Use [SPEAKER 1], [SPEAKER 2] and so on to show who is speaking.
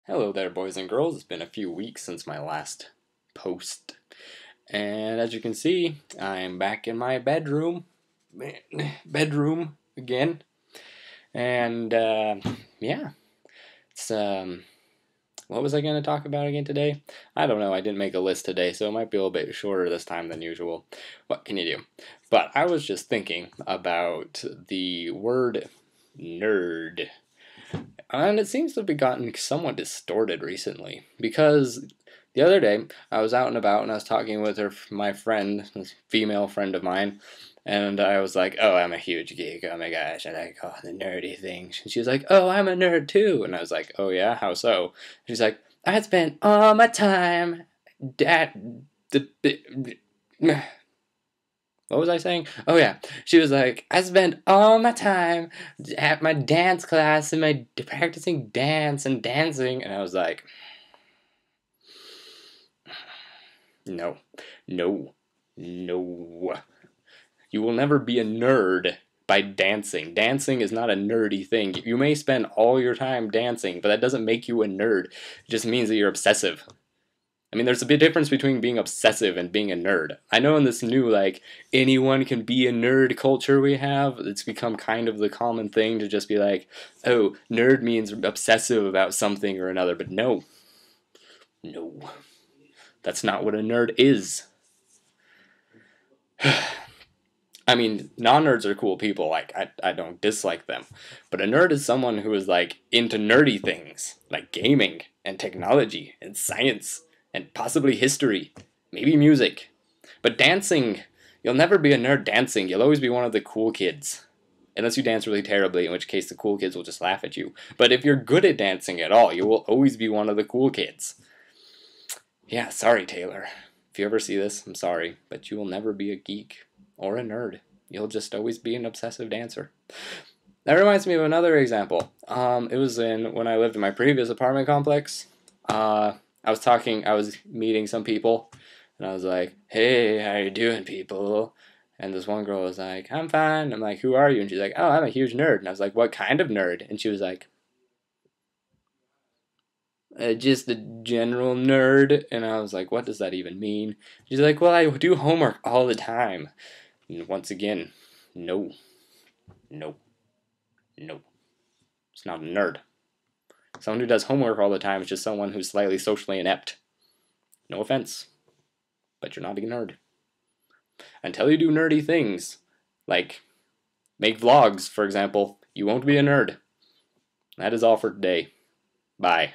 [SPEAKER 1] Hello there, boys and girls. It's been a few weeks since my last post. And as you can see, I'm back in my bedroom. Bedroom again. And, yeah. It's, what was I going to talk about again today? I don't know. I didn't make a list today, so it might be a little bit shorter this time than usual. What can you do? But I was just thinking about the word nerd. And it seems to have gotten somewhat distorted recently because the other day I was out and about and I was talking with my friend, this female friend of mine, and I was like, "Oh, I'm a huge geek. Oh my gosh, I like all the nerdy things." And she was like, "Oh, I'm a nerd too." And I was like, "Oh yeah, how so?" She's like, "I spent all my time at the." What was I saying? Oh yeah, she was like, I spent all my time at my dance class and my practicing dance and dancing, and I was like, no, no, no. You will never be a nerd by dancing. Dancing is not a nerdy thing. You may spend all your time dancing, but that doesn't make you a nerd. It just means that you're obsessive. I mean, there's a big difference between being obsessive and being a nerd. I know in this new, anyone can be a nerd culture we have, it's become kind of the common thing to just be like, oh, nerd means obsessive about something or another, but no. No. That's not what a nerd is. I mean, non-nerds are cool people, I don't dislike them. But a nerd is someone who is, into nerdy things, like gaming, and technology, and science, and possibly history, maybe music. But dancing, you'll never be a nerd dancing, you'll always be one of the cool kids. Unless you dance really terribly, in which case the cool kids will just laugh at you. But if you're good at dancing at all, you will always be one of the cool kids. Yeah, sorry, Taylor. If you ever see this, I'm sorry, but you will never be a geek or a nerd. You'll just always be an obsessive dancer. That reminds me of another example. It was when I lived in my previous apartment complex. I was meeting some people, and I was like, "Hey, how you doing, people?" And this one girl was like, "I'm fine." I'm like, "Who are you?" And she's like, "Oh, I'm a huge nerd." And I was like, "What kind of nerd?" And she was like, "Just a general nerd." And I was like, "What does that even mean?" She's like, "Well, I do homework all the time." And once again, no, no, no. It's not a nerd. Someone who does homework all the time is just someone who's slightly socially inept. No offense, but you're not a nerd. Until you do nerdy things, like make vlogs, for example, you won't be a nerd. That is all for today. Bye.